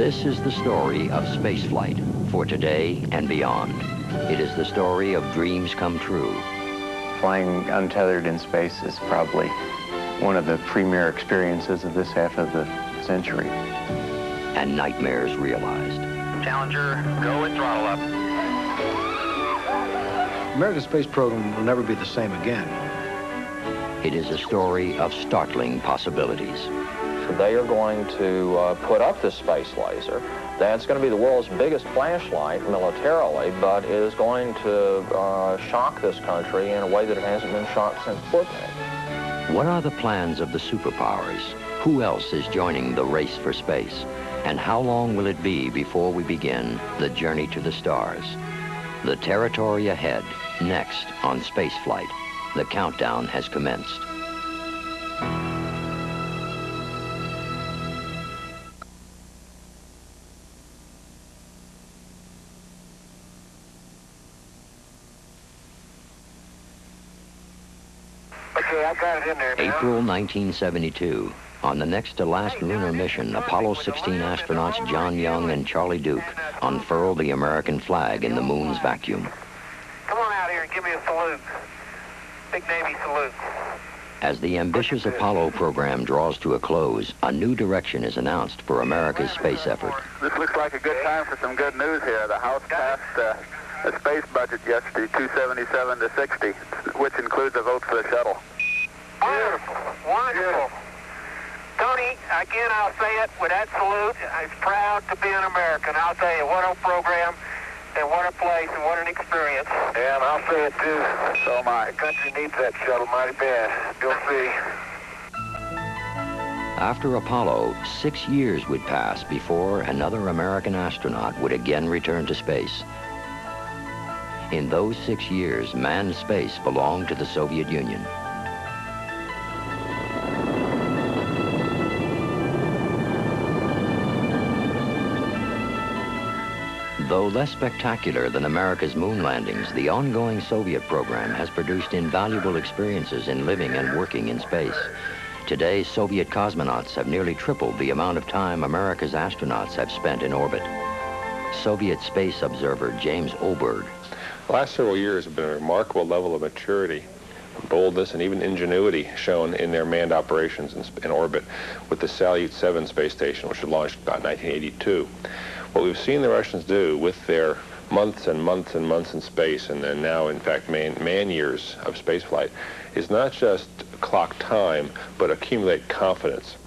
This is the story of spaceflight for today and beyond. It is the story of dreams come true. Flying untethered in space is probably one of the premier experiences of this half of the century. And nightmares realized. Challenger, go and throttle up. America's space program will never be the same again. It is a story of startling possibilities. They are going to put up this space laser. That's going to be the world's biggest flashlight militarily, but it is going to shock this country in a way that it hasn't been shocked since Sputnik. What are the plans of the superpowers? Who else is joining the race for space? And how long will it be before we begin the journey to the stars? The territory ahead, next on Spaceflight. The countdown has commenced. Okay, I got it in there now. April 1972. On the next to last lunar mission, Apollo 16 astronauts John Young and Charlie Duke unfurled the American flag in the moon's vacuum. Come on out here and give me a salute. Big Navy salute. As the ambitious Apollo program draws to a close, a new direction is announced for America's space effort. This looks like a good time for some good news here. The House passed the space budget yesterday, 277 to 60, which includes a vote for the shuttle. Wonderful, wonderful. Tony, again, I'll say it with that salute. I'm proud to be an American. I'll tell you, what a program, and what a place, and what an experience. Yeah, and I'll say it too. So my country needs that shuttle mighty bad. You'll see. After Apollo, 6 years would pass before another American astronaut would again return to space. In those 6 years, manned space belonged to the Soviet Union. Though less spectacular than America's moon landings, the ongoing Soviet program has produced invaluable experiences in living and working in space. Today, Soviet cosmonauts have nearly tripled the amount of time America's astronauts have spent in orbit. Soviet space observer James Oberg. The last several years have been a remarkable level of maturity, boldness, and even ingenuity shown in their manned operations in orbit with the Salyut-7 space station, which was launched about 1982. What we've seen the Russians do with their months and months and months in space, and then now, in fact, man years of spaceflight, is not just clock time, but accumulate confidence.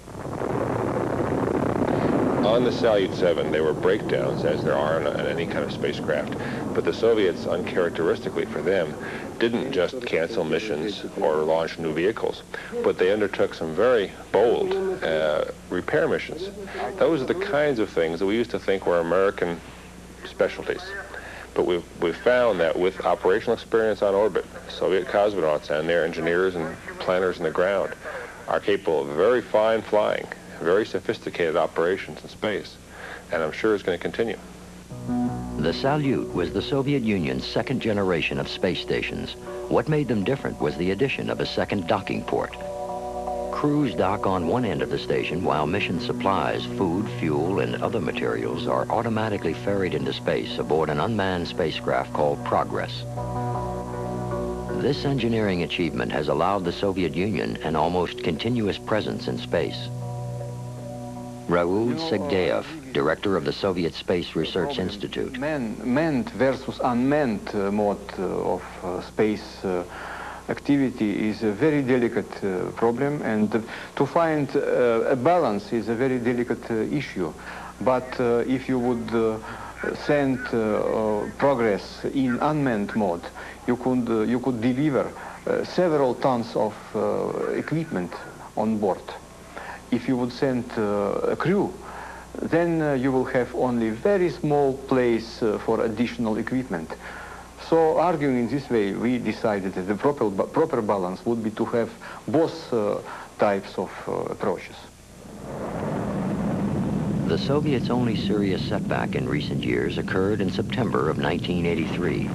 On the Salyut-7, there were breakdowns, as there are on any kind of spacecraft, but the Soviets, uncharacteristically for them, didn't just cancel missions or launch new vehicles, but they undertook some very bold repair missions. Those are the kinds of things that we used to think were American specialties. But we've found that with operational experience on orbit, Soviet cosmonauts and their engineers and planners on the ground are capable of very fine flying, very sophisticated operations in space, and I'm sure it's going to continue. The Salyut was the Soviet Union's second generation of space stations. What made them different was the addition of a second docking port. Crews dock on one end of the station while mission supplies, food, fuel, and other materials are automatically ferried into space aboard an unmanned spacecraft called Progress. This engineering achievement has allowed the Soviet Union an almost continuous presence in space. Raoul Segdeev, director of the Soviet Space Research Institute. Manned versus unmanned mode of space activity is a very delicate problem, and to find a balance is a very delicate issue. But if you would send Progress in unmanned mode, you could deliver several tons of equipment on board. If you would send a crew, then you will have only very small place for additional equipment. So arguing in this way, we decided that the proper balance would be to have both types of approaches. The Soviets' only serious setback in recent years occurred in September of 1983.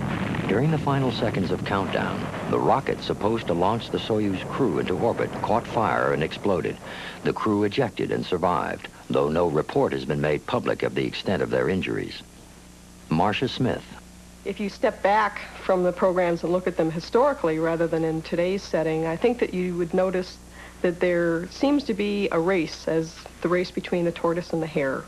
During the final seconds of countdown, the rocket supposed to launch the Soyuz crew into orbit caught fire and exploded. The crew ejected and survived, though no report has been made public of the extent of their injuries. Marcia Smith. If you step back from the programs and look at them historically rather than in today's setting, I think that you would notice that there seems to be a race, as the race between the tortoise and the hare.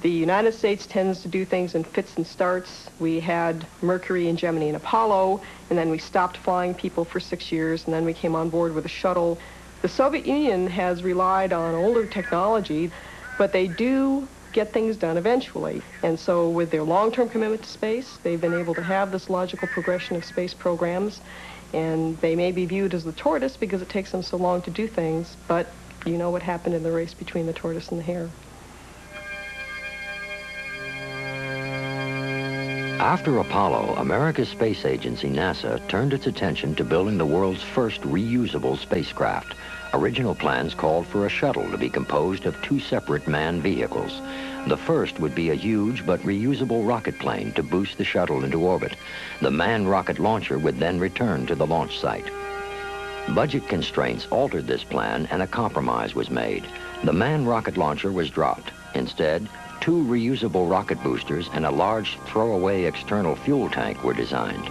The United States tends to do things in fits and starts. We had Mercury and Gemini and Apollo, and then we stopped flying people for 6 years, and then we came on board with a shuttle. The Soviet Union has relied on older technology, but they do get things done eventually. And so with their long-term commitment to space, they've been able to have this logical progression of space programs, and they may be viewed as the tortoise because it takes them so long to do things, but you know what happened in the race between the tortoise and the hare. After Apollo, America's space agency, NASA, turned its attention to building the world's first reusable spacecraft. Original plans called for a shuttle to be composed of 2 separate manned vehicles. The first would be a huge but reusable rocket plane to boost the shuttle into orbit. The manned rocket launcher would then return to the launch site. Budget constraints altered this plan, and a compromise was made. The manned rocket launcher was dropped. Instead, 2 reusable rocket boosters and a large throwaway external fuel tank were designed.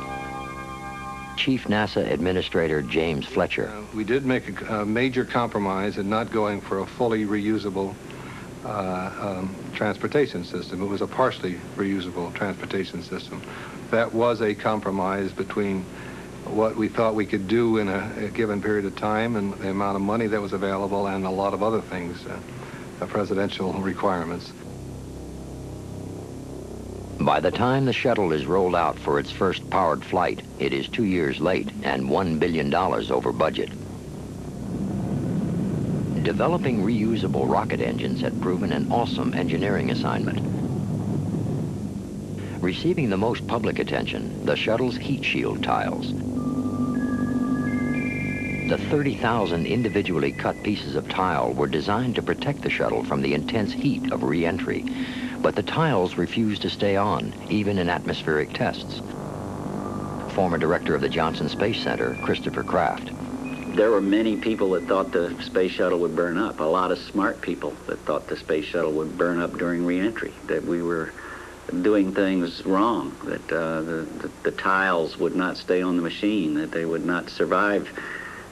Chief NASA Administrator James Fletcher. We did make a major compromise in not going for a fully reusable transportation system. It was a partially reusable transportation system. That was a compromise between what we thought we could do in a given period of time and the amount of money that was available and a lot of other things, presidential requirements. By the time the shuttle is rolled out for its first powered flight, it is 2 years late and $1 billion over budget. Developing reusable rocket engines had proven an awesome engineering assignment. Receiving the most public attention, the shuttle's heat shield tiles. The 30,000 individually cut pieces of tile were designed to protect the shuttle from the intense heat of re-entry. But the tiles refused to stay on, even in atmospheric tests. Former director of the Johnson Space Center, Christopher Kraft. There were many people that thought the space shuttle would burn up, a lot of smart people that thought the space shuttle would burn up during re-entry, that we were doing things wrong, that the tiles would not stay on the machine, that they would not survive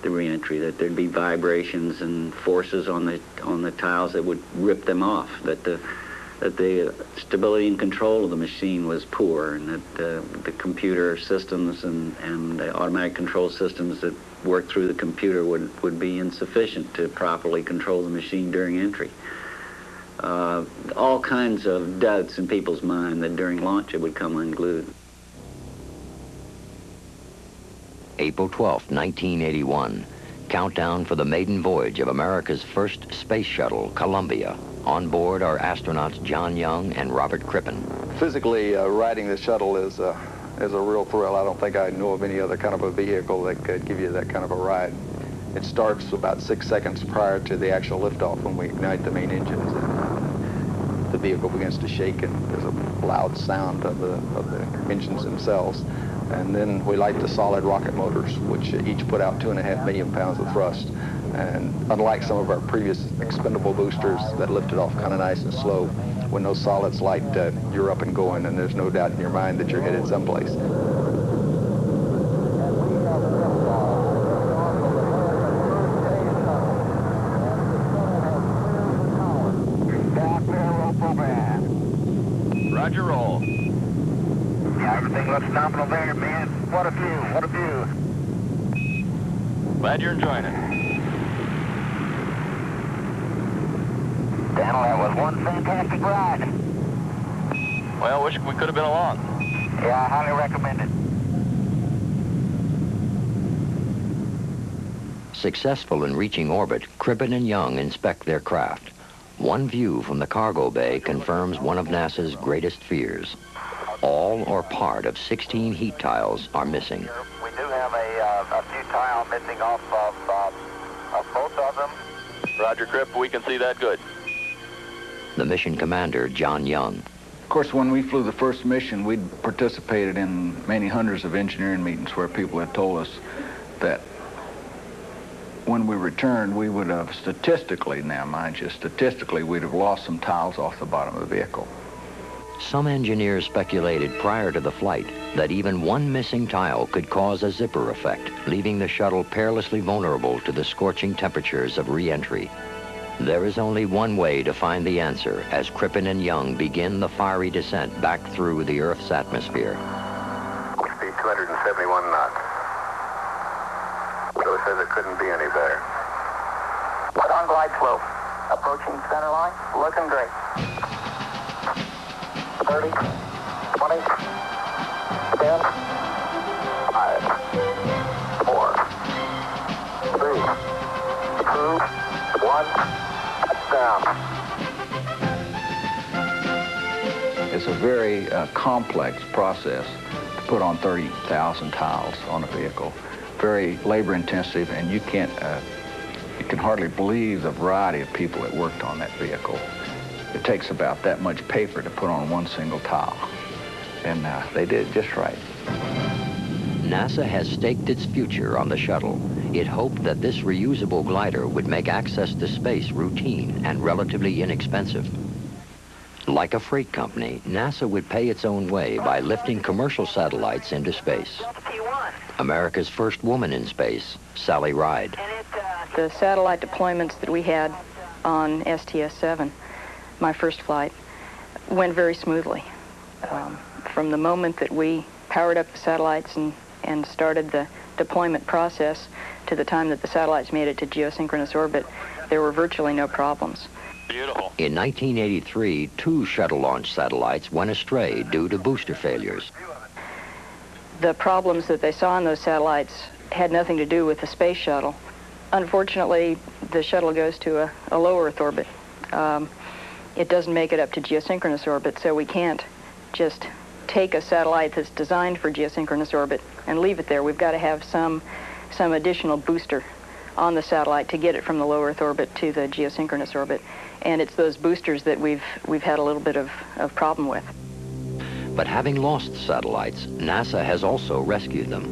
the re-entry, that there'd be vibrations and forces on the tiles that would rip them off, that the stability and control of the machine was poor, and that the computer systems and the automatic control systems that work through the computer would be insufficient to properly control the machine during entry. All kinds of doubts in people's mind that during launch it would come unglued. April 12, 1981. Countdown for the maiden voyage of America's first space shuttle, Columbia. On board are astronauts John Young and Robert Crippen. Physically, riding the shuttle is a real thrill. I don't think I know of any other kind of a vehicle that could give you that kind of a ride. It starts about 6 seconds prior to the actual liftoff when we ignite the main engines. And the vehicle begins to shake, and there's a loud sound of the engines themselves. And then we light the solid rocket motors, which each put out 2.5 million pounds of thrust. And unlike some of our previous expendable boosters that lifted off kind of nice and slow, when those solids light, you're up and going, and there's no doubt in your mind that you're headed someplace. Roger, roll. Yeah, everything looks nominal there, man. What a view, what a view. Glad you're enjoying it. Daniel, that was one fantastic ride. Well, wish we could have been along. Yeah, I highly recommend it. Successful in reaching orbit, Crippen and Young inspect their craft. One view from the cargo bay confirms one of NASA's greatest fears. All or part of 16 heat tiles are missing. We do have a few tiles missing off of both of them. Roger, Crip, we can see that good. The mission commander, John Young. Of course, when we flew the first mission, we'd participated in many hundreds of engineering meetings where people had told us that when we returned, we would have statistically, now mind you, statistically, we'd have lost some tiles off the bottom of the vehicle. Some engineers speculated prior to the flight that even one missing tile could cause a zipper effect, leaving the shuttle perilously vulnerable to the scorching temperatures of re-entry. There is only one way to find the answer as Crippen and Young begin the fiery descent back through the Earth's atmosphere. Speed 271 knots. So it says it couldn't be any better. On glide slope. Approaching center line. Looking great. 30, 20, 10, 5, 4, 3, 2, 1, down. It's a very complex process to put on 30,000 tiles on a vehicle. Very labor intensive, and you can hardly believe the variety of people that worked on that vehicle. It takes about that much paper to put on one single tile, and they did it just right. NASA has staked its future on the shuttle. It hoped that this reusable glider would make access to space routine and relatively inexpensive. Like a freight company, NASA would pay its own way by lifting commercial satellites into space. America's first woman in space, Sally Ride. The satellite deployments that we had on STS-7, my first flight, went very smoothly. From the moment that we powered up the satellites and started the deployment process to the time that the satellites made it to geosynchronous orbit, there were virtually no problems. Beautiful. In 1983, 2 shuttle launch satellites went astray due to booster failures. The problems that they saw in those satellites had nothing to do with the Space Shuttle. Unfortunately, the shuttle goes to a low Earth orbit. It doesn't make it up to geosynchronous orbit, so we can't just take a satellite that's designed for geosynchronous orbit and leave it there. We've got to have some additional booster on the satellite to get it from the low Earth orbit to the geosynchronous orbit. And it's those boosters that we've had a little bit of problem with. But having lost satellites, NASA has also rescued them.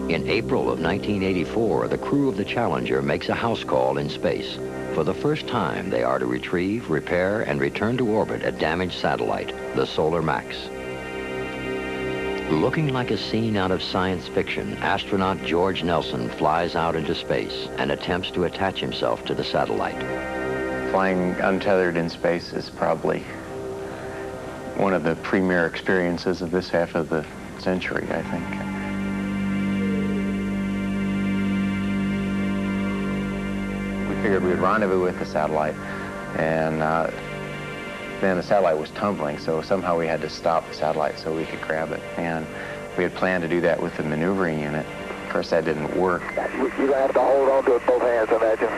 In April of 1984, the crew of the Challenger makes a house call in space. For the first time, they are to retrieve, repair, and return to orbit a damaged satellite, the Solar Max. Looking like a scene out of science fiction, astronaut George Nelson flies out into space and attempts to attach himself to the satellite. Flying untethered in space is probably one of the premier experiences of this half of the century, I think. We figured we would rendezvous with the satellite, and then the satellite was tumbling, so somehow we had to stop the satellite so we could grab it. And we had planned to do that with the maneuvering unit. Of course, that didn't work. You're going to have to hold on to it both hands, I imagine.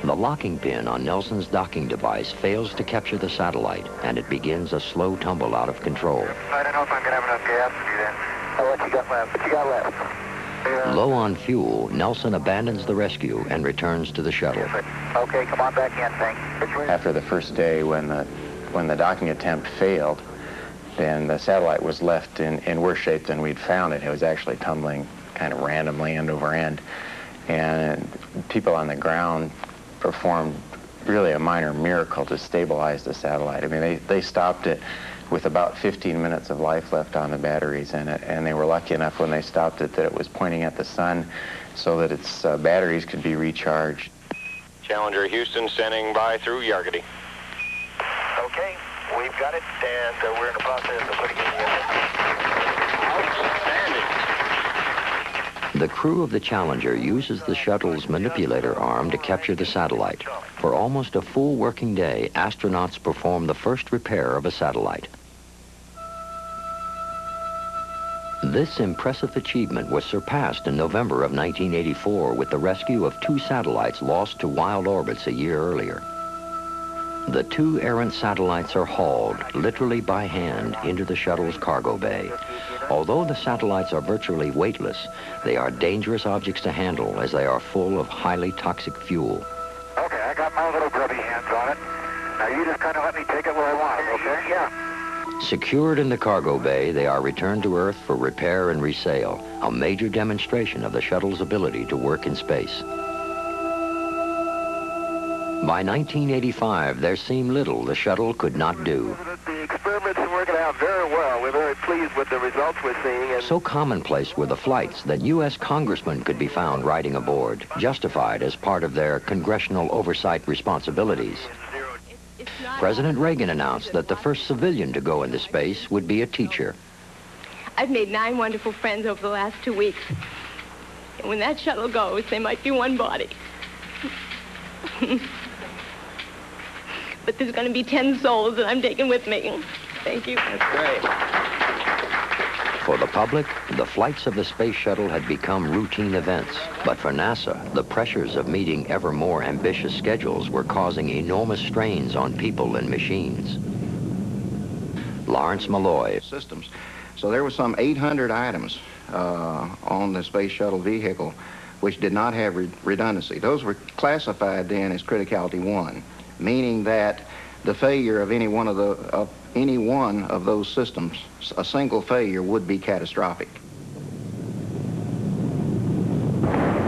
The locking pin on Nelson's docking device fails to capture the satellite, and it begins a slow tumble out of control. I don't know if I'm going to have enough gas to do that. Oh, what you got left? What you got left? Low on fuel, Nelson abandons the rescue and returns to the shuttle. Okay, come on back in, thanks. After the first day, when the docking attempt failed, then the satellite was left in worse shape than we'd found it. It was actually tumbling kind of randomly end over end. And people on the ground performed really a minor miracle to stabilize the satellite. I mean, they stopped it with about 15 minutes of life left on the batteries in it, and they were lucky enough when they stopped it that it was pointing at the sun so that its batteries could be recharged. Challenger Houston standing by through Yargety. Okay, we've got it, and we're in the process of putting it in. Outstanding. The crew of the Challenger uses the shuttle's manipulator arm to capture the satellite. For almost a full working day, astronauts perform the first repair of a satellite. This impressive achievement was surpassed in November of 1984 with the rescue of 2 satellites lost to wild orbits a year earlier. The 2 errant satellites are hauled, literally by hand, into the shuttle's cargo bay. Although the satellites are virtually weightless, they are dangerous objects to handle as they are full of highly toxic fuel. Okay, I got my little grubby hands on it. Now you just kind of let me take it where I want it, okay? Yeah. Secured in the cargo bay, they are returned to Earth for repair and resale, a major demonstration of the shuttle's ability to work in space. By 1985, there seemed little the shuttle could not do. The experiments are working out very well. We're very pleased with the results we're seeing. And So commonplace were the flights that U.S. congressmen could be found riding aboard, justified as part of their congressional oversight responsibilities. President Reagan announced that the first civilian to go into space would be a teacher. I've made 9 wonderful friends over the last 2 weeks. And when that shuttle goes, they might be one body. But there's going to be 10 souls that I'm taking with me. Thank you. That's great. For the public, the flights of the space shuttle had become routine events. But for NASA, the pressures of meeting ever more ambitious schedules were causing enormous strains on people and machines. Lawrence Malloy. Systems. So there were some 800 items on the space shuttle vehicle which did not have redundancy. Those were classified then as criticality 1, meaning that the failure of any one of those systems, a single failure, would be catastrophic.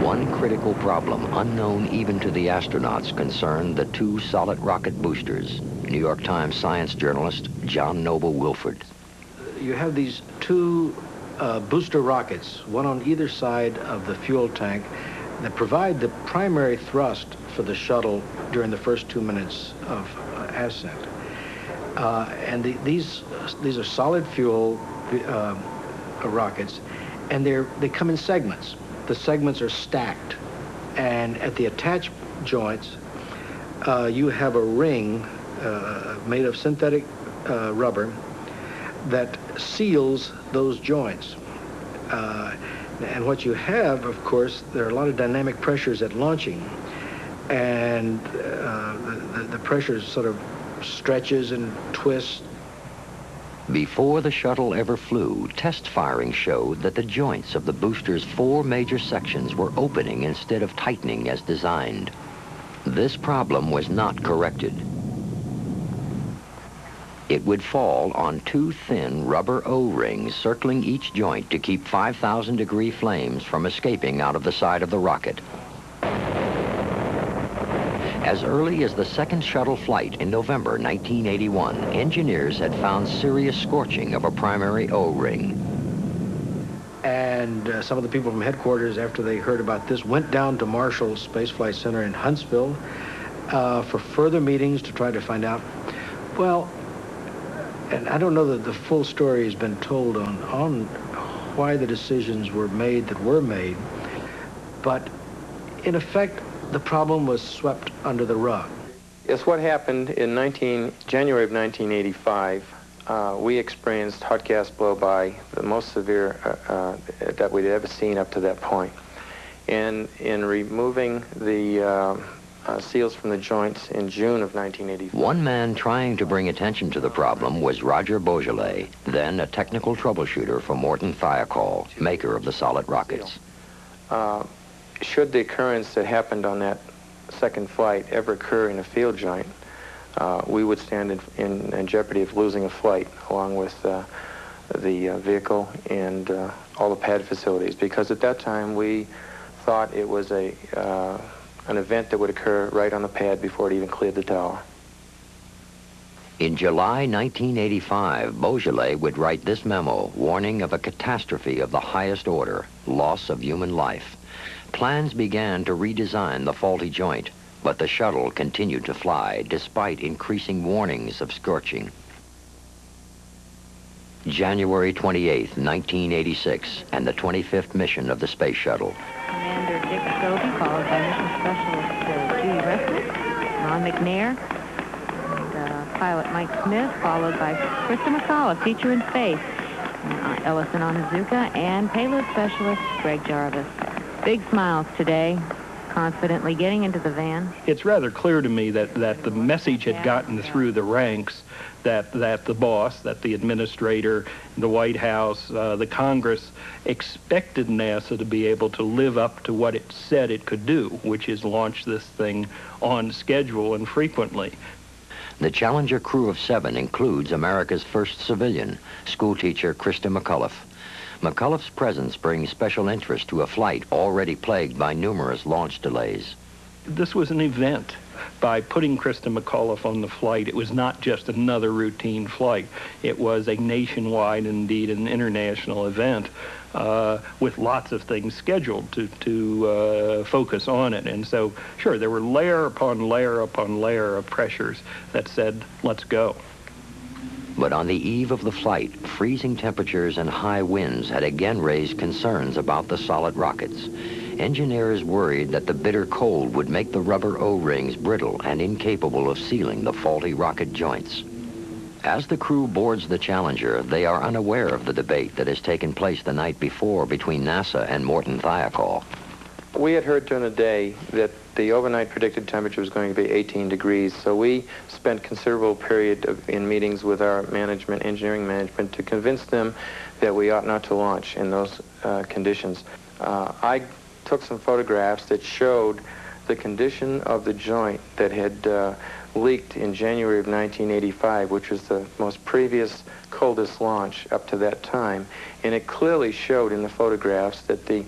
One critical problem, unknown even to the astronauts, concerned the 2 solid rocket boosters. New York Times science journalist John Noble Wilford. You have these 2 booster rockets, one on either side of the fuel tank, that provide the primary thrust for the shuttle during the first 2 minutes of ascent. And these are solid fuel rockets, and they come in segments. The segments are stacked, and at the attach joints, you have a ring made of synthetic rubber that seals those joints. And what you have, of course, there are a lot of dynamic pressures at launching, and the pressure sort of stretches and twists. Before the shuttle ever flew, test firing showed that the joints of the booster's 4 major sections were opening instead of tightening as designed. This problem was not corrected. It would fall on 2 thin rubber O-rings circling each joint to keep 5,000-degree flames from escaping out of the side of the rocket. As early as the second shuttle flight in November 1981, engineers had found serious scorching of a primary O-ring. And some of the people from headquarters, after they heard about this, went down to Marshall Space Flight Center in Huntsville for further meetings to try to find out, well, and I don't know that the full story has been told on why the decisions were made that were made, but in effect, the problem was swept under the rug. Yes, what happened in January of 1985, we experienced hot gas blow-by, the most severe that we'd ever seen up to that point. And in removing the seals from the joints in June of 1985. One man trying to bring attention to the problem was Roger Beaujolais, then a technical troubleshooter for Morton Thiokol, maker of the solid rockets. Should the occurrence that happened on that second flight ever occur in a field joint, we would stand in jeopardy of losing a flight along with the vehicle and all the pad facilities, because at that time we thought it was an event that would occur right on the pad before it even cleared the tower. In July 1985, Beaujolais would write this memo warning of a catastrophe of the highest order, loss of human life. Plans began to redesign the faulty joint, but the shuttle continued to fly despite increasing warnings of scorching. January 28, 1986, and the 25th mission of the Space Shuttle. Commander Dick Scobie, followed by Mission Specialist Judy Resnick, Ron McNair, and pilot Mike Smith, followed by Krista McCullough, teacher in space, Ellison Onizuka, and payload specialist Greg Jarvis. Big smiles today, confidently getting into the van. It's rather clear to me that the message had gotten through the ranks that the boss, that the administrator, the White House, the Congress expected NASA to be able to live up to what it said it could do, which is launch this thing on schedule and frequently. The Challenger crew of 7 includes America's first civilian, schoolteacher Krista McCullough. McCullough's presence brings special interest to a flight already plagued by numerous launch delays. This was an event. By putting Krista McCullough on the flight, it was not just another routine flight. It was a nationwide, indeed an international event with lots of things scheduled to focus on it. And so, sure, there were layer upon layer upon layer of pressures that said, let's go. But on the eve of the flight, freezing temperatures and high winds had again raised concerns about the solid rockets. Engineers worried that the bitter cold would make the rubber O-rings brittle and incapable of sealing the faulty rocket joints. As the crew boards the Challenger, they are unaware of the debate that has taken place the night before between NASA and Morton Thiokol. We had heard during the day that the overnight predicted temperature was going to be 18 degrees, so we spent considerable period in meetings with our management, engineering management, to convince them that we ought not to launch in those conditions. I took some photographs that showed the condition of the joint that had leaked in January of 1985, which was the most previous coldest launch up to that time, and it clearly showed in the photographs that the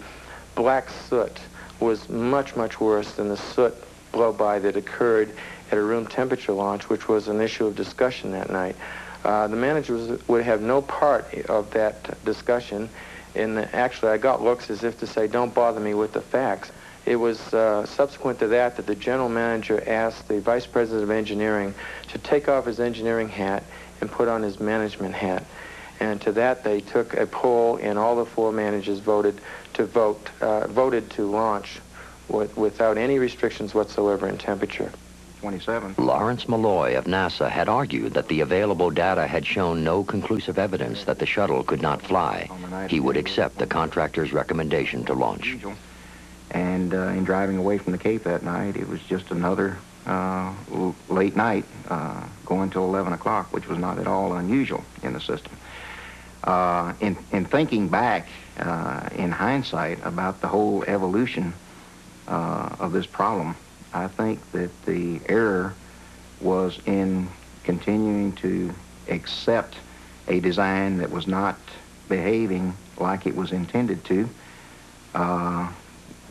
black soot was much, much worse than the soot blow-by that occurred at a room temperature launch, which was an issue of discussion that night. The managers would have no part of that discussion, and actually I got looks as if to say, don't bother me with the facts. It was subsequent to that the general manager asked the vice president of engineering to take off his engineering hat and put on his management hat. And to that they took a poll, and all the 4 managers voted to launch without any restrictions whatsoever in temperature. 27. Lawrence Malloy of NASA had argued that the available data had shown no conclusive evidence that the shuttle could not fly. He would accept the contractor's recommendation to launch. And in driving away from the Cape that night, it was just another late night, going till 11 o'clock, which was not at all unusual in the system. In thinking back, in hindsight, about the whole evolution of this problem, I think that the error was in continuing to accept a design that was not behaving like it was intended to.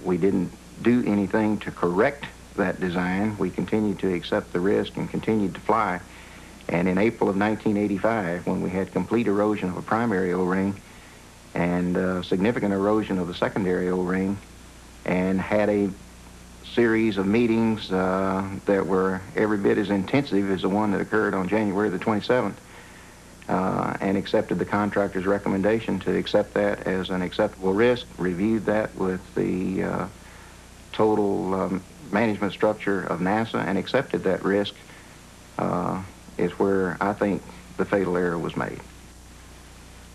We didn't do anything to correct that design. We continued to accept the risk and continued to fly. And in April of 1985, when we had complete erosion of a primary O-ring and significant erosion of the secondary O-ring, and had a series of meetings that were every bit as intensive as the one that occurred on January the 27th, and accepted the contractor's recommendation to accept that as an acceptable risk, reviewed that with the total management structure of NASA, and accepted that risk, is where I think the fatal error was made.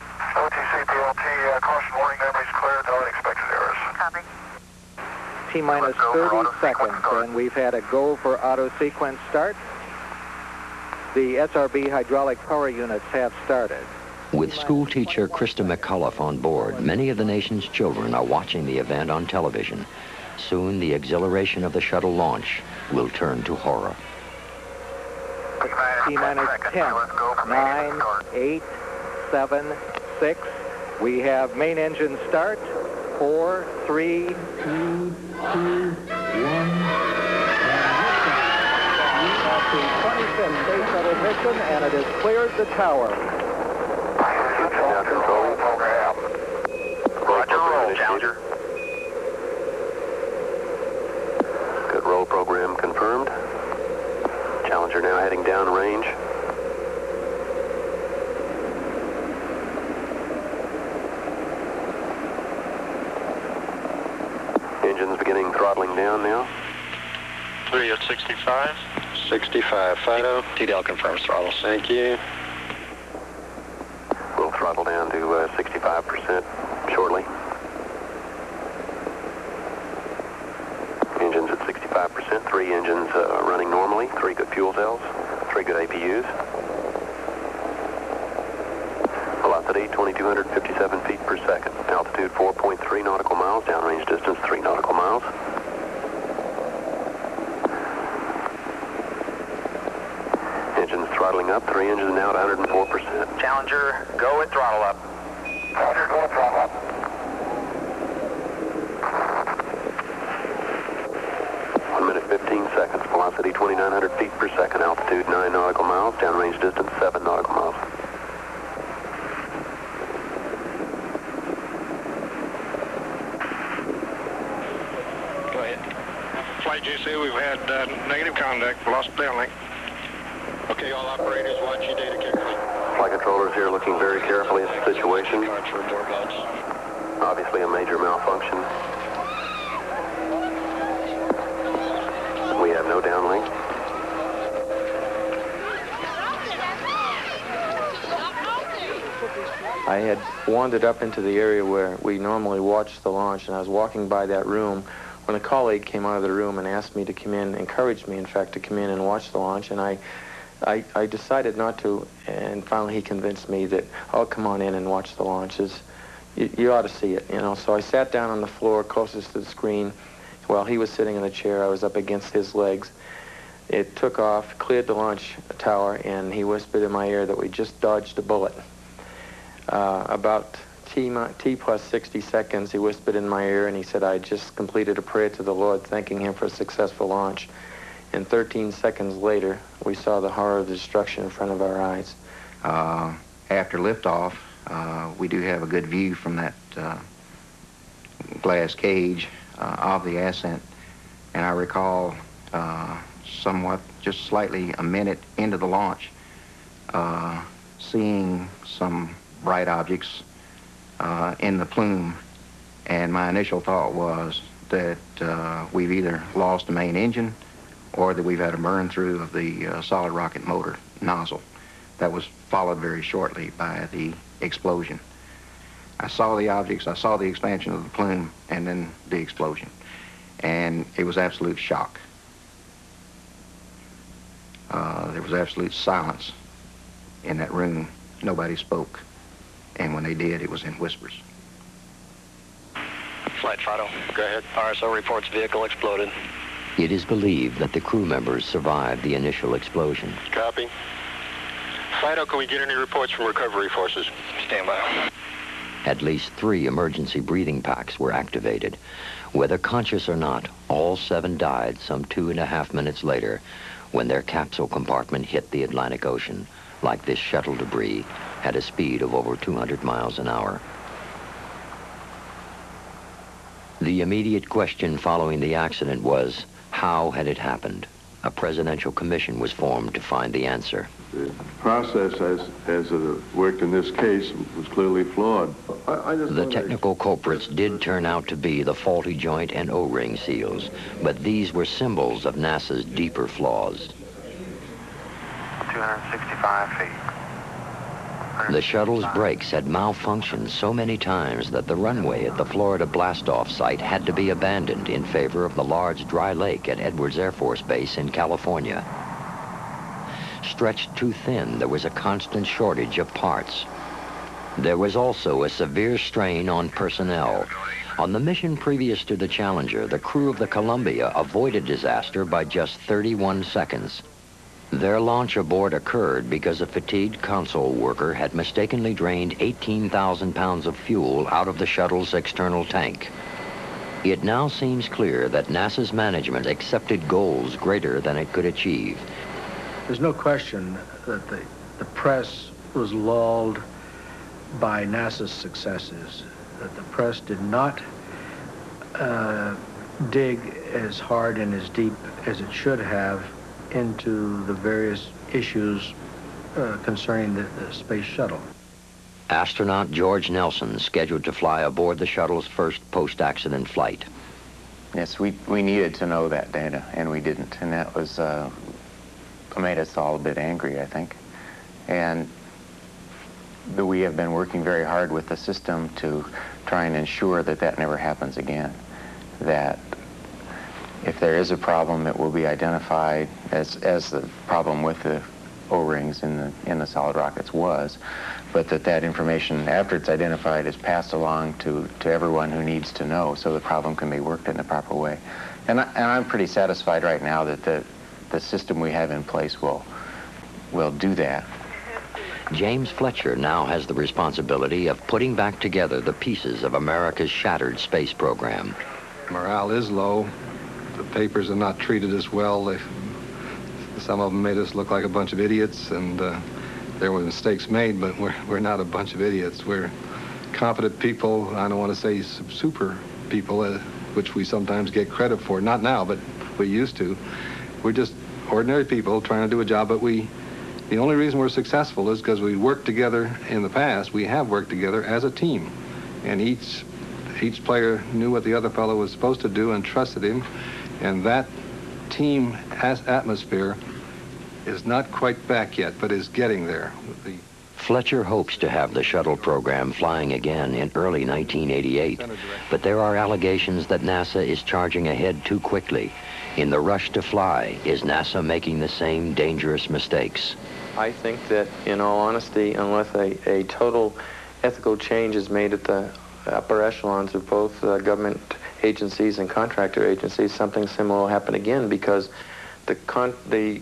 OTCPLT, caution warning, memories clear, no unexpected errors. Copy. T-minus 30 seconds, and we've had a go for auto sequence start. The SRB hydraulic power units have started. With schoolteacher Krista McCullough on board, many of the nation's children are watching the event on television. Soon, the exhilaration of the shuttle launch will turn to horror. T-minus 10, 9, 8, 7, 6. We have main engine start. 4, 3, 2, 1. The 25th Space Shuttle mission, and it has cleared the tower. Control program. Roger, roll, Challenger. Good roll program confirmed. Challenger now heading downrange. Engines beginning throttling down now. 3 at 65. 65, Fido. TDL confirms throttles. Thank you. We'll throttle down to 65% shortly. Engines at 65%, 3 engines running normally, 3 good fuel cells, 3 good APUs. Velocity 2,257 feet per second. Altitude 4.3 nautical miles, downrange distance 3 nautical miles. engines throttling up. 3 engines now at 104%. Challenger, go at throttle up. Challenger, go at throttle up. 1 minute 15 seconds. Velocity 2,900 feet per second. Altitude 9 nautical miles. Downrange distance 7 nautical miles. Go ahead. Flight GC, we've had negative contact. Lost downlink. Okay, all operators, watch your data carefully. Flight controllers here looking very carefully at the situation. Obviously a major malfunction. We have no downlink. I had wandered up into the area where we normally watch the launch, and I was walking by that room when a colleague came out of the room and asked me to come in, encouraged me, in fact, to come in and watch the launch, and I decided not to, and finally he convinced me that, oh, come on in and watch the launches. You ought to see it, you know. So I sat down on the floor closest to the screen. While he was sitting in the chair, I was up against his legs. It took off, cleared the launch tower, and he whispered in my ear that we just dodged a bullet. About T plus 60 seconds, he whispered in my ear, and he said, I just completed a prayer to the Lord, thanking him for a successful launch. And 13 seconds later, we saw the horror of destruction in front of our eyes. After liftoff, we do have a good view from that glass cage of the ascent. And I recall somewhat, just slightly a minute into the launch, seeing some bright objects in the plume. And my initial thought was that we've either lost the main engine or that we've had a burn through of the solid rocket motor nozzle. That was followed very shortly by the explosion. I saw the objects, I saw the expansion of the plume, and then the explosion. And it was absolute shock. There was absolute silence in that room. Nobody spoke. And when they did, it was in whispers. Flight Fido, go ahead. RSO reports vehicle exploded. It is believed that the crew members survived the initial explosion. Copy. Fido, can we get any reports from recovery forces? Stand by. At least 3 emergency breathing packs were activated. Whether conscious or not, all 7 died some 2.5 minutes later when their capsule compartment hit the Atlantic Ocean, like this shuttle debris, at a speed of over 200 miles an hour. The immediate question following the accident was, how had it happened? A presidential commission was formed to find the answer. The process as it worked in this case was clearly flawed. The technical culprits did turn out to be the faulty joint and O-ring seals, but these were symbols of NASA's deeper flaws. 265 feet. The shuttle's brakes had malfunctioned so many times that the runway at the Florida blastoff site had to be abandoned in favor of the large dry lake at Edwards Air Force Base in California. Stretched too thin, there was a constant shortage of parts. There was also a severe strain on personnel. On the mission previous to the Challenger, the crew of the Columbia avoided disaster by just 31 seconds. Their launch aboard occurred because a fatigued console worker had mistakenly drained 18,000 pounds of fuel out of the shuttle's external tank. It now seems clear that NASA's management accepted goals greater than it could achieve. There's no question that the press was lulled by NASA's successes, that the press did not dig as hard and as deep as it should have into the various issues concerning the Space Shuttle. Astronaut George Nelson scheduled to fly aboard the shuttle's first post-accident flight. Yes, we needed to know that data, and we didn't, and that was made us all a bit angry, I think. And we have been working very hard with the system to try and ensure that that never happens again, that if there is a problem, it will be identified as the problem with the O-rings in the solid rockets was, but that information, after it's identified, is passed along to everyone who needs to know so the problem can be worked in the proper way. And I'm pretty satisfied right now that the system we have in place will will do that. James Fletcher now has the responsibility of putting back together the pieces of America's shattered space program. Morale is low. The papers are not treated as well. Some of them made us look like a bunch of idiots, and there were mistakes made, but we're not a bunch of idiots. We're competent people. I don't want to say super people, which we sometimes get credit for. Not now, but we used to. We're just ordinary people trying to do a job, but the only reason we're successful is because we worked together in the past. We have worked together as a team, and each player knew what the other fellow was supposed to do and trusted him, and that team atmosphere is not quite back yet, but is getting there. Fletcher hopes to have the shuttle program flying again in early 1988, but there are allegations that NASA is charging ahead too quickly. In the rush to fly, is NASA making the same dangerous mistakes? I think that, in all honesty, unless a total ethical change is made at the upper echelons of both government agencies and contractor agencies, something similar will happen again, because the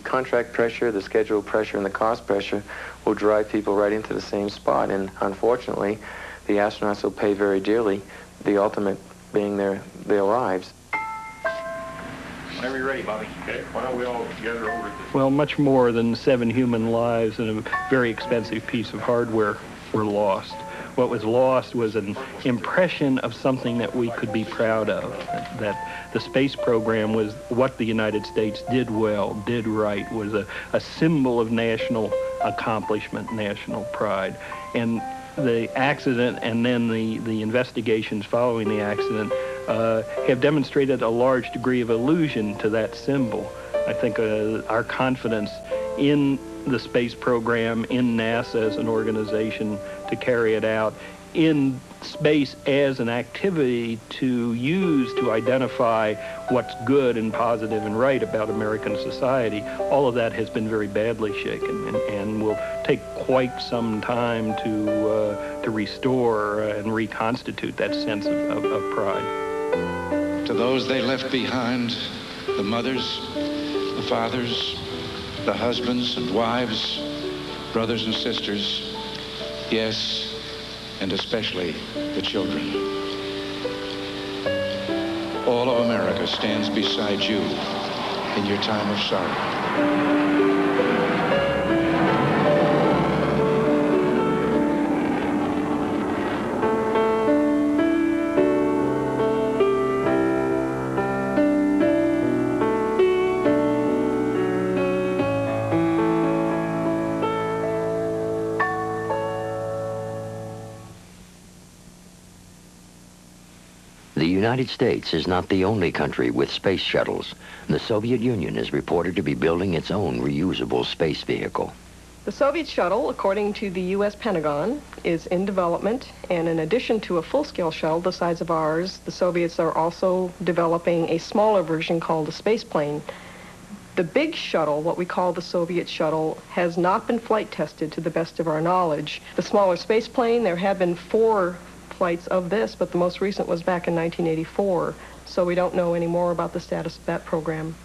contract pressure, the schedule pressure, and the cost pressure will drive people right into the same spot. And unfortunately, the astronauts will pay very dearly, the ultimate being their lives. Whenever you're ready, Bobby. Okay, why don't we all gather over at this? Well, much more than 7 human lives and a very expensive piece of hardware were lost. What was lost was an impression of something that we could be proud of, that the space program was what the United States did well, did right, was a symbol of national accomplishment, national pride. And the accident and then the investigations following the accident have demonstrated a large degree of illusion to that symbol. I think our confidence in the space program, in NASA as an organization to carry it out, in space as an activity to use to identify what's good and positive and right about American society, all of that has been very badly shaken and will take quite some time to restore and reconstitute that sense of pride. To those they left behind, the mothers, the fathers, the husbands and wives, brothers and sisters, yes, and especially the children. All of America stands beside you in your time of sorrow. The United States is not the only country with space shuttles. The Soviet Union is reported to be building its own reusable space vehicle. The Soviet shuttle, according to the U.S. Pentagon, is in development, and in addition to a full-scale shuttle the size of ours, the Soviets are also developing a smaller version called a space plane. The big shuttle, what we call the Soviet shuttle, has not been flight tested to the best of our knowledge. The smaller space plane, there have been 4 flights of this, but the most recent was back in 1984, so we don't know any more about the status of that program.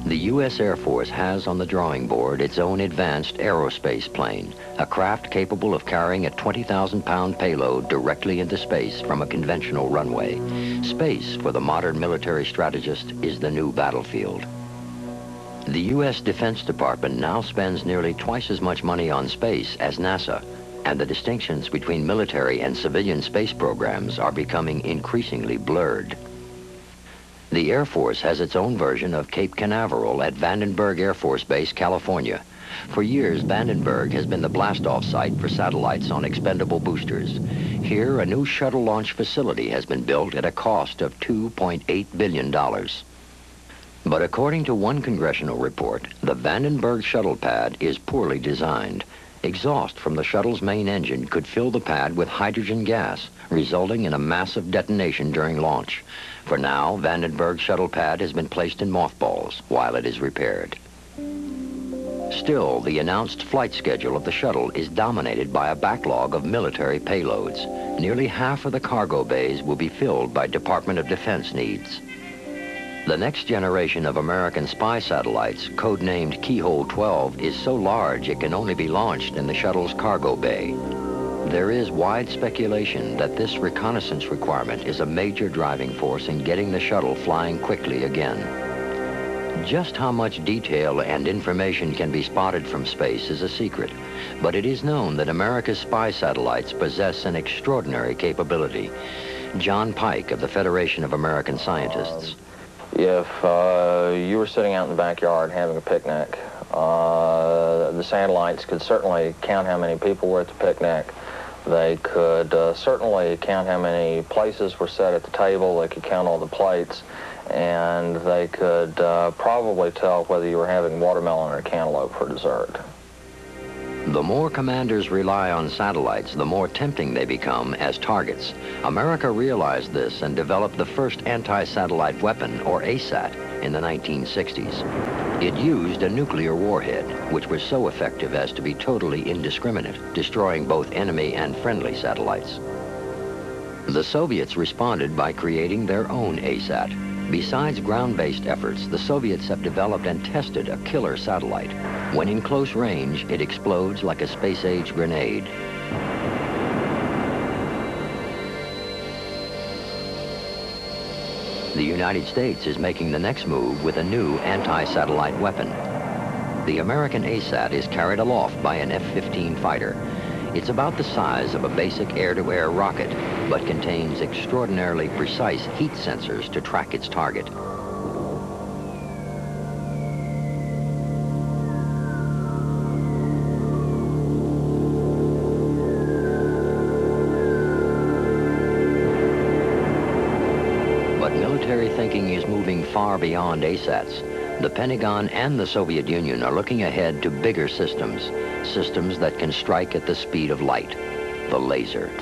The U.S. Air Force has on the drawing board its own advanced aerospace plane, a craft capable of carrying a 20,000-pound payload directly into space from a conventional runway. Space, for the modern military strategist, is the new battlefield. The U.S. Defense Department now spends nearly twice as much money on space as NASA, and the distinctions between military and civilian space programs are becoming increasingly blurred. The Air Force has its own version of Cape Canaveral at Vandenberg Air Force Base, California. For years, Vandenberg has been the blast-off site for satellites on expendable boosters. Here, a new shuttle launch facility has been built at a cost of $2.8 billion. But according to one congressional report, the Vandenberg shuttle pad is poorly designed. Exhaust from the shuttle's main engine could fill the pad with hydrogen gas, resulting in a massive detonation during launch. For now, Vandenberg shuttle pad has been placed in mothballs while it is repaired. Still, the announced flight schedule of the shuttle is dominated by a backlog of military payloads. Nearly half of the cargo bays will be filled by Department of Defense needs. The next generation of American spy satellites, codenamed Keyhole 12, is so large it can only be launched in the shuttle's cargo bay. There is wide speculation that this reconnaissance requirement is a major driving force in getting the shuttle flying quickly again. Just how much detail and information can be spotted from space is a secret, but it is known that America's spy satellites possess an extraordinary capability. John Pike of the Federation of American Scientists. If you were sitting out in the backyard having a picnic, the satellites could certainly count how many people were at the picnic. They could certainly count how many places were set at the table. They could count all the plates. And they could probably tell whether you were having watermelon or cantaloupe for dessert. The more commanders rely on satellites, the more tempting they become as targets. America realized this and developed the first anti-satellite weapon, or ASAT, in the 1960s. It used a nuclear warhead, which was so effective as to be totally indiscriminate, destroying both enemy and friendly satellites. The Soviets responded by creating their own ASAT. Besides ground-based efforts, the Soviets have developed and tested a killer satellite. When in close range, it explodes like a space-age grenade. The United States is making the next move with a new anti-satellite weapon. The American ASAT is carried aloft by an F-15 fighter. It's about the size of a basic air-to-air rocket, but contains extraordinarily precise heat sensors to track its target. But military thinking is moving far beyond ASATs. The Pentagon and the Soviet Union are looking ahead to bigger systems, systems that can strike at the speed of light, the laser.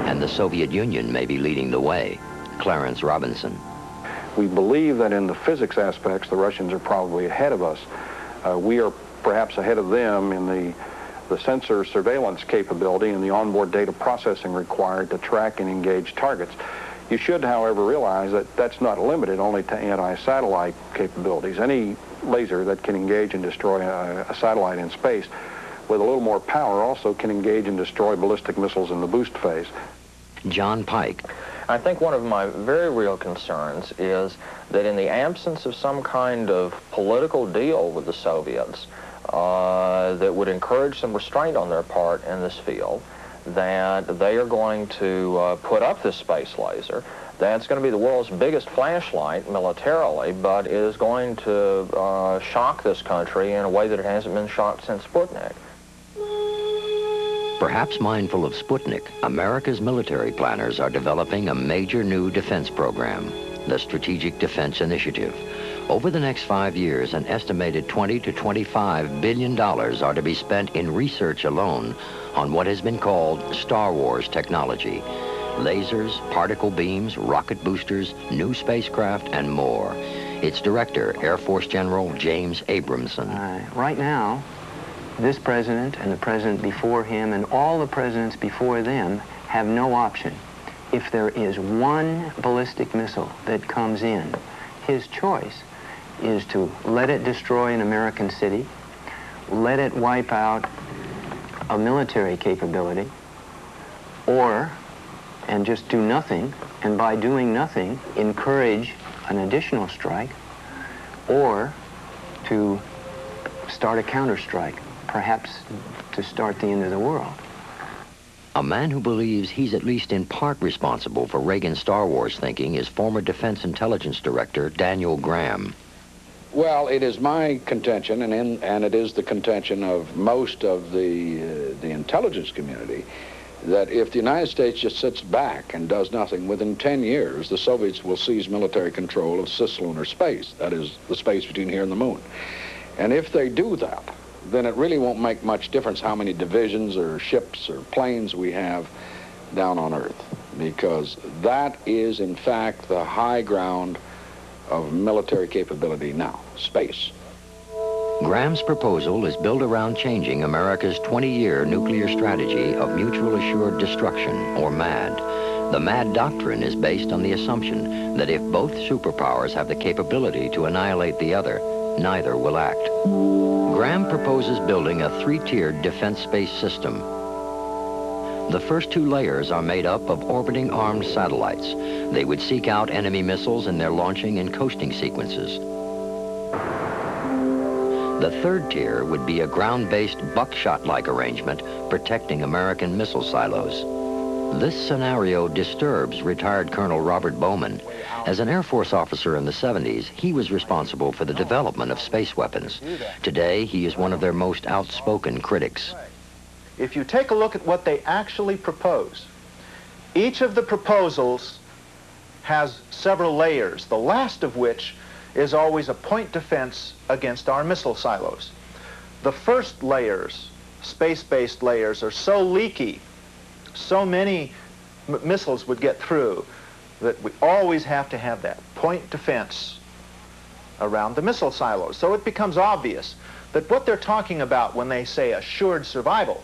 And the Soviet Union may be leading the way. Clarence Robinson. We believe that in the physics aspects, the Russians are probably ahead of us. We are perhaps ahead of them in the sensor surveillance capability and the onboard data processing required to track and engage targets. You should, however, realize that that's not limited only to anti-satellite capabilities. Any laser that can engage and destroy a satellite in space with a little more power also can engage and destroy ballistic missiles in the boost phase. John Pike. I think one of my very real concerns is that in the absence of some kind of political deal with the Soviets that would encourage some restraint on their part in this field, that they are going to put up this space laser. That's going to be the world's biggest flashlight militarily, but is going to shock this country in a way that it hasn't been shocked since Sputnik. Perhaps mindful of Sputnik, America's military planners are developing a major new defense program, the Strategic Defense Initiative. Over the next 5 years, an estimated $20 to $25 billion are to be spent in research alone on what has been called Star Wars technology. Lasers, particle beams, rocket boosters, new spacecraft, and more. Its director, Air Force General James Abramson. Right now, this president and the president before him and all the presidents before them have no option. If there is one ballistic missile that comes in, his choice is to let it destroy an American city, let it wipe out a military capability, and just do nothing, and by doing nothing, encourage an additional strike, or to start a counterstrike, perhaps to start the end of the world. A man who believes he's at least in part responsible for Reagan's Star Wars thinking is former Defense Intelligence Director Daniel Graham. Well, it is my contention, and it is the contention of most of the intelligence community, that if the United States just sits back and does nothing, within 10 years, the Soviets will seize military control of cislunar space, that is, the space between here and the moon. And if they do that, then it really won't make much difference how many divisions or ships or planes we have down on Earth, because that is, in fact, the high ground of military capability now, space. Graham's proposal is built around changing America's 20-year nuclear strategy of mutual assured destruction, or MAD. The mad doctrine is based on the assumption that if both superpowers have the capability to annihilate the other, neither will act. Graham proposes building a three-tiered defense space system. The first two layers are made up of orbiting armed satellites. They would seek out enemy missiles in their launching and coasting sequences. The third tier would be a ground-based buckshot-like arrangement protecting American missile silos. This scenario disturbs retired Colonel Robert Bowman. As an Air Force officer in the 70s, he was responsible for the development of space weapons. Today, he is one of their most outspoken critics. If you take a look at what they actually propose, each of the proposals has several layers, the last of which is always a point defense against our missile silos. The first layers, space-based layers, are so leaky, so many missiles would get through, that we always have to have that point defense around the missile silos. So it becomes obvious that what they're talking about when they say assured survival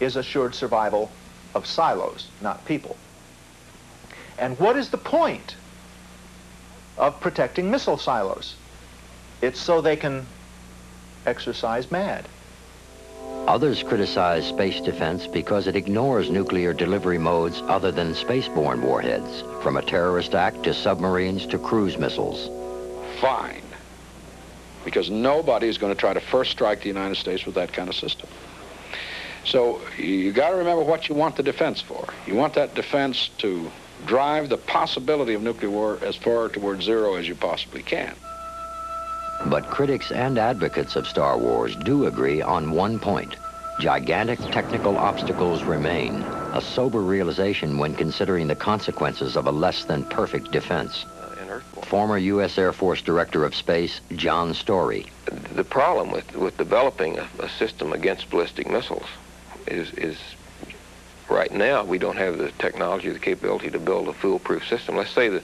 is assured survival of silos, not people. And what is the point of protecting missile silos? It's so they can exercise MAD. Others criticize space defense because it ignores nuclear delivery modes other than spaceborne warheads, from a terrorist act to submarines to cruise missiles. Fine, because nobody is going to try to first strike the United States with that kind of system. So you got to remember what you want the defense for. You want that defense to drive the possibility of nuclear war as far towards zero as you possibly can. But critics and advocates of Star Wars do agree on one point. Gigantic technical obstacles remain, a sober realization when considering the consequences of a less than perfect defense. Former U.S. Air Force Director of Space, John Story. The problem with developing a system against ballistic missiles is right now we don't have the technology, the capability to build a foolproof system. Let's say that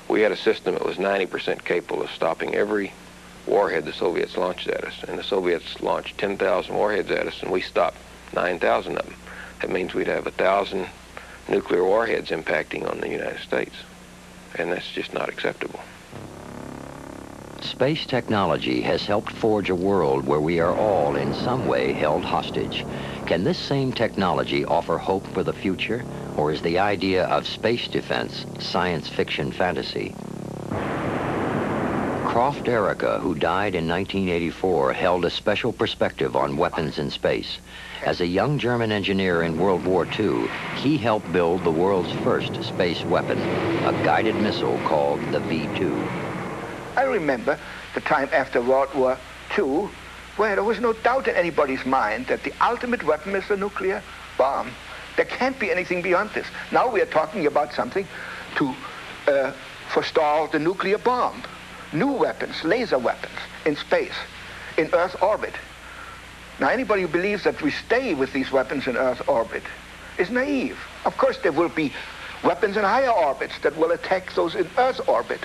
we had a system that was 90% capable of stopping every warhead the Soviets launched at us, and the Soviets launched 10,000 warheads at us, and we stopped 9,000 of them. That means we'd have 1,000 nuclear warheads impacting on the United States, and that's just not acceptable. Space technology has helped forge a world where we are all in some way held hostage. Can this same technology offer hope for the future, or is the idea of space defense science fiction fantasy? Croft Erica, who died in 1984, held a special perspective on weapons in space. As a young German engineer in World War II, he helped build the world's first space weapon, a guided missile called the V-2. I remember the time after World War II, where there was no doubt in anybody's mind that the ultimate weapon is the nuclear bomb. There can't be anything beyond this. Now we are talking about something to forestall the nuclear bomb. New weapons, laser weapons, in space, in Earth orbit. Now, anybody who believes that we stay with these weapons in Earth orbit is naive. Of course, there will be weapons in higher orbits that will attack those in Earth orbit,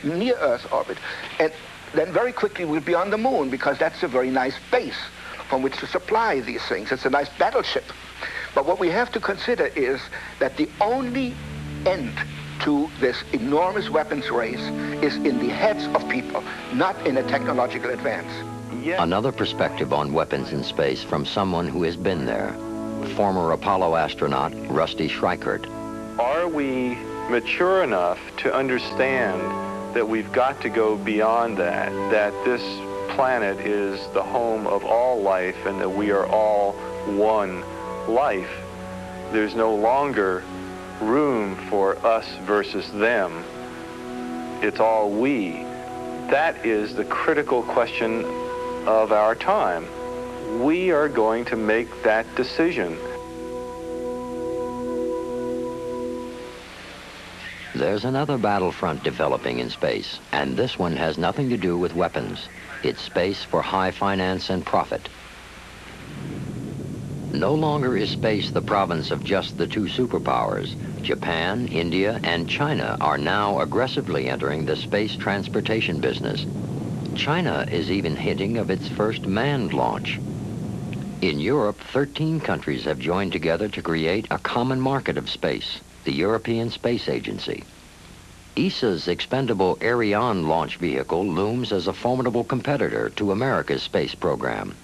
near Earth orbit. And then very quickly we'll be on the moon, because that's a very nice base from which to supply these things. It's a nice battleship. But what we have to consider is that the only end to this enormous weapons race is in the heads of people, not in a technological advance. Another perspective on weapons in space from someone who has been there, former Apollo astronaut Rusty Schreickert. Are we mature enough to understand that we've got to go beyond that, that this planet is the home of all life and that we are all one life? There's no longer room for us versus them. It's all we. That is the critical question of our time. We are going to make that decision. There's another battlefront developing in space, and this one has nothing to do with weapons. It's space for high finance and profit. No longer is space the province of just the two superpowers. Japan, India, and China are now aggressively entering the space transportation business. China is even hinting of its first manned launch. In Europe, 13 countries have joined together to create a common market of space. the European Space Agency. ESA's expendable Ariane launch vehicle looms as a formidable competitor to America's space program.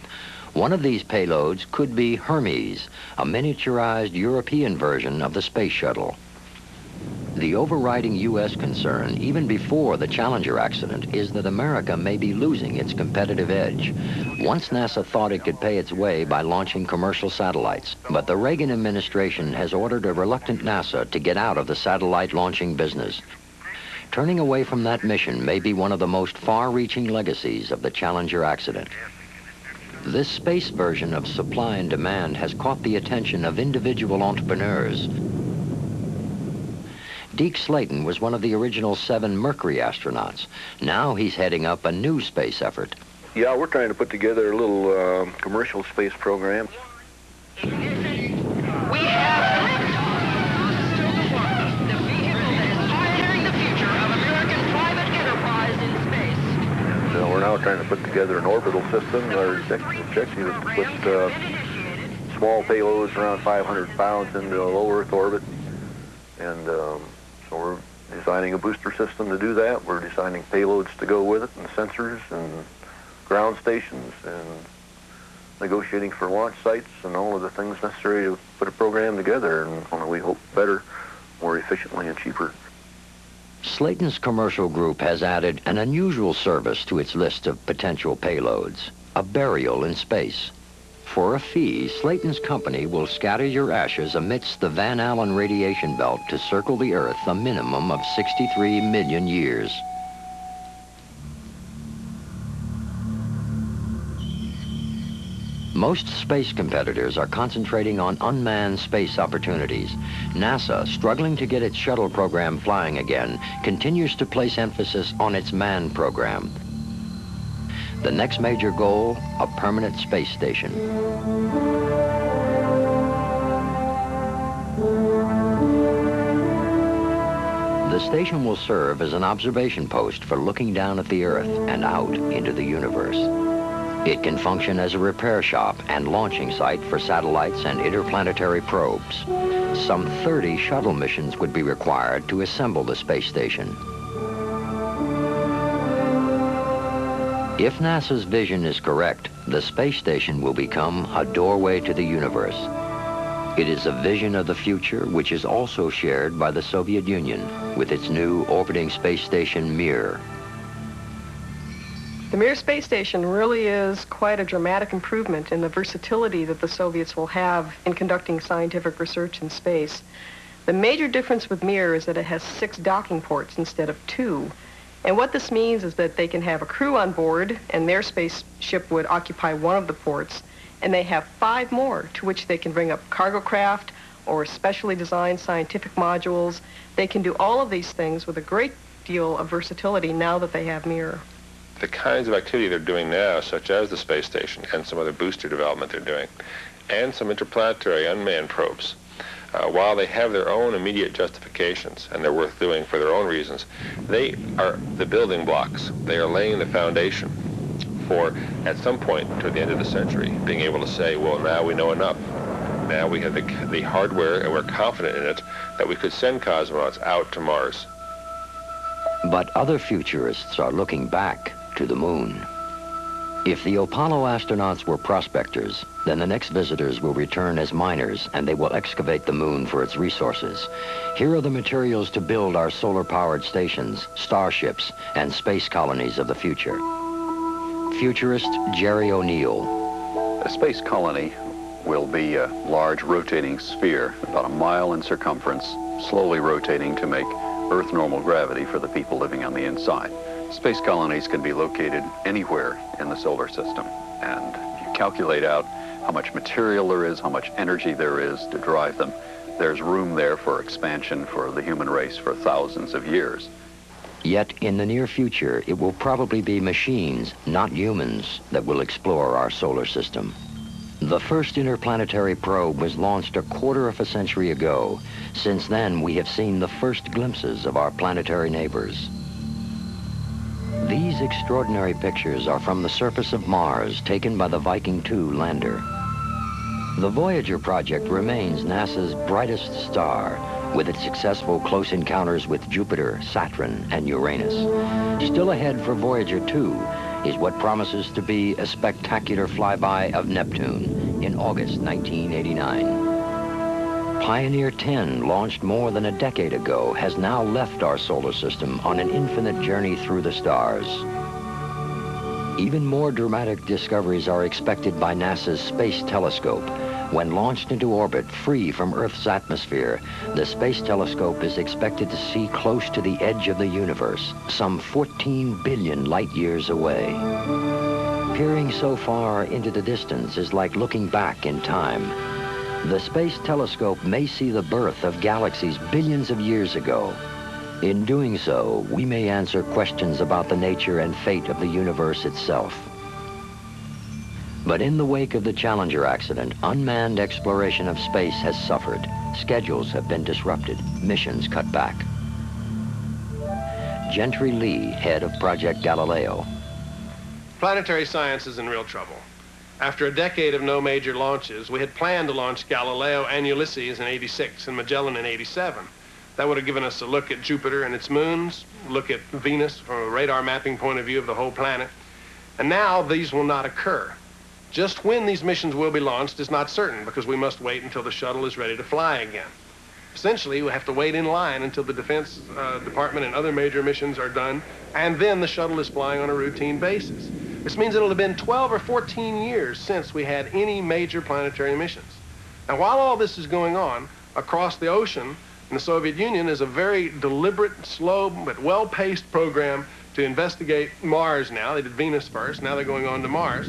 One of these payloads could be Hermes, a miniaturized European version of the Space Shuttle. The overriding U.S. concern, even before the Challenger accident, is that America may be losing its competitive edge. Once NASA thought it could pay its way by launching commercial satellites, but the Reagan administration has ordered a reluctant NASA to get out of the satellite launching business. Turning away from that mission may be one of the most far-reaching legacies of the Challenger accident. This space version of supply and demand has caught the attention of individual entrepreneurs. Deke Slayton was one of the original 7 Mercury astronauts. Now he's heading up a new space effort. Yeah, we're trying to put together a little commercial space program. We have the vehicle that is pioneering the future of American private enterprise in space. So we're now trying to put together an orbital system. Our objective is to put small payloads around 500 pounds into a low Earth orbit. And so we're designing a booster system to do that. We're designing payloads to go with it, and sensors and ground stations, and negotiating for launch sites and all of the things necessary to put a program together, and we hope better, more efficiently and cheaper. Slayton's commercial group has added an unusual service to its list of potential payloads, a burial in space. For a fee, Slayton's company will scatter your ashes amidst the Van Allen radiation belt to circle the Earth a minimum of 63 million years. Most space competitors are concentrating on unmanned space opportunities. NASA, struggling to get its shuttle program flying again, continues to place emphasis on its manned program. The next major goal, a permanent space station. The station will serve as an observation post for looking down at the Earth and out into the universe. It can function as a repair shop and launching site for satellites and interplanetary probes. Some 30 shuttle missions would be required to assemble the space station. If NASA's vision is correct, the space station will become a doorway to the universe. It is a vision of the future which is also shared by the Soviet Union with its new orbiting space station Mir. The Mir space station really is quite a dramatic improvement in the versatility that the Soviets will have in conducting scientific research in space. The major difference with Mir is that it has 6 docking ports instead of 2. And what this means is that they can have a crew on board, and their spaceship would occupy one of the ports, and they have 5 more to which they can bring up cargo craft or specially designed scientific modules. They can do all of these things with a great deal of versatility now that they have Mir. The kinds of activity they're doing now, such as the space station and some other booster development they're doing, and some interplanetary unmanned probes, while they have their own immediate justifications and they're worth doing for their own reasons, they are the building blocks. They are laying the foundation for, at some point toward the end of the century, being able to say, well, now we know enough. Now we have the hardware, and we're confident in it, that we could send cosmonauts out to Mars. But other futurists are looking back to the moon. If the Apollo astronauts were prospectors, then the next visitors will return as miners, and they will excavate the moon for its resources. Here are the materials to build our solar-powered stations, starships, and space colonies of the future. Futurist Jerry O'Neill. A space colony will be a large rotating sphere, about a mile in circumference, slowly rotating to make Earth normal gravity for the people living on the inside. Space colonies can be located anywhere in the solar system, and if you calculate out how much material there is, how much energy there is to drive them, there's room there for expansion for the human race for thousands of years. Yet in the near future, it will probably be machines, not humans, that will explore our solar system. The first interplanetary probe was launched a quarter of a century ago. Since then, we have seen the first glimpses of our planetary neighbors. These extraordinary pictures are from the surface of Mars, taken by the Viking 2 lander. The Voyager project remains NASA's brightest star, with its successful close encounters with Jupiter, Saturn, and Uranus. Still ahead for Voyager 2 is what promises to be a spectacular flyby of Neptune in August 1989. Pioneer 10, launched more than a decade ago, has now left our solar system on an infinite journey through the stars. Even more dramatic discoveries are expected by NASA's Space Telescope. When launched into orbit free from Earth's atmosphere, the Space Telescope is expected to see close to the edge of the universe, some 14 billion light years away. Peering so far into the distance is like looking back in time. The Space Telescope may see the birth of galaxies billions of years ago. In doing so, we may answer questions about the nature and fate of the universe itself. But in the wake of the Challenger accident, unmanned exploration of space has suffered. Schedules have been disrupted, missions cut back. Gentry Lee, head of Project Galileo. Planetary science is in real trouble. After a decade of no major launches, we had planned to launch Galileo and Ulysses in '86 and Magellan in '87. That would have given us a look at Jupiter and its moons, look at Venus from a radar mapping point of view of the whole planet. And now these will not occur. Just when these missions will be launched is not certain because we must wait until the shuttle is ready to fly again. Essentially, we have to wait in line until the Defense Department and other major missions are done, and then the shuttle is flying on a routine basis. This means it'll have been 12 or 14 years since we had any major planetary missions. Now, while all this is going on, across the ocean in the Soviet Union is a very deliberate, slow, but well-paced program to investigate Mars now. They did Venus first, now they're going on to Mars.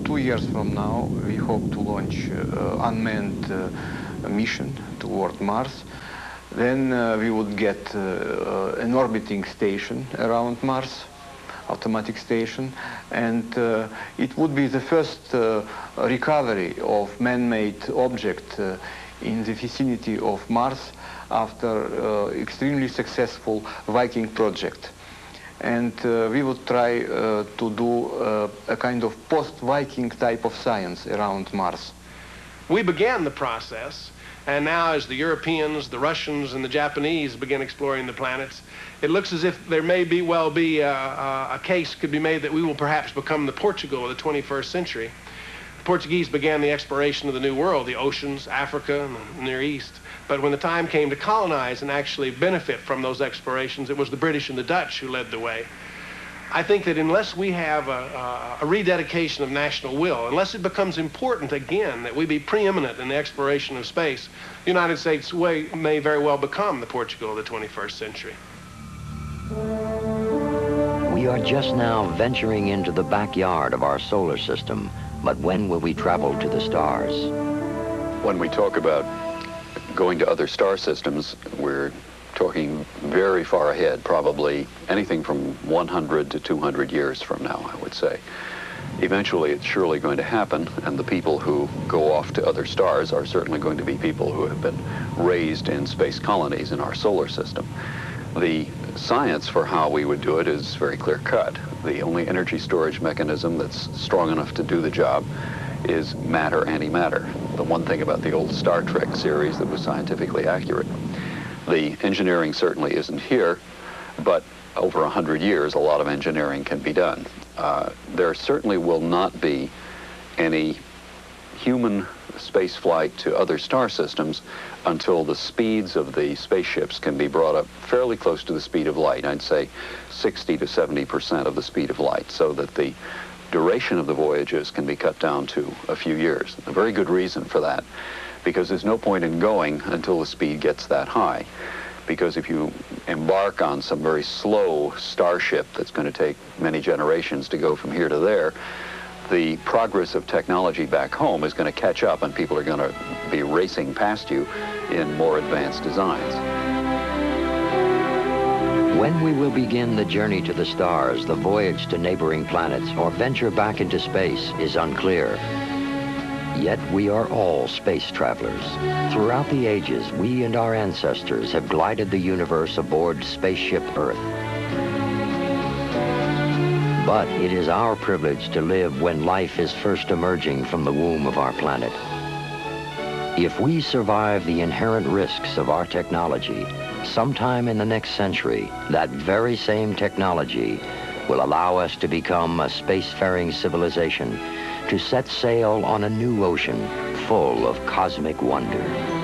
2 years from now, we hope to launch unmanned mission toward Mars. Then we would get an orbiting station around Mars, automatic station, and it would be the first recovery of man-made object in the vicinity of Mars after extremely successful Viking project. And we would try to do a kind of post-Viking type of science around Mars. We began the process, and now as the Europeans, the Russians, and the Japanese begin exploring the planets, it looks as if there may be, a case could be made that we will perhaps become the Portugal of the 21st century. The Portuguese began the exploration of the New World, the oceans, Africa, and the Near East. But when the time came to colonize and actually benefit from those explorations, it was the British and the Dutch who led the way. I think that unless we have a rededication of national will, unless it becomes important again that we be preeminent in the exploration of space, the United States may very well become the Portugal of the 21st century. We are just now venturing into the backyard of our solar system, but when will we travel to the stars? When we talk about going to other star systems, we're talking very far ahead, probably anything from 100 to 200 years from now, I would say. Eventually, it's surely going to happen, and the people who go off to other stars are certainly going to be people who have been raised in space colonies in our solar system. The science for how we would do it is very clear-cut. The only energy storage mechanism that's strong enough to do the job is matter-antimatter, the one thing about the old Star Trek series that was scientifically accurate. The engineering certainly isn't here, but over 100 years, a lot of engineering can be done. There certainly will not be any human space flight to other star systems until the speeds of the spaceships can be brought up fairly close to the speed of light. I'd say 60 to 70% of the speed of light, so that the duration of the voyages can be cut down to a few years. A very good reason for that, because there's no point in going until the speed gets that high. Because if you embark on some very slow starship that's going to take many generations to go from here to there, the progress of technology back home is going to catch up, and people are going to be racing past you in more advanced designs. When we will begin the journey to the stars, the voyage to neighboring planets, or venture back into space is unclear. Yet we are all space travelers. Throughout the ages, we and our ancestors have glided the universe aboard Spaceship Earth. But it is our privilege to live when life is first emerging from the womb of our planet. If we survive the inherent risks of our technology, sometime in the next century, that very same technology will allow us to become a spacefaring civilization, to set sail on a new ocean full of cosmic wonder.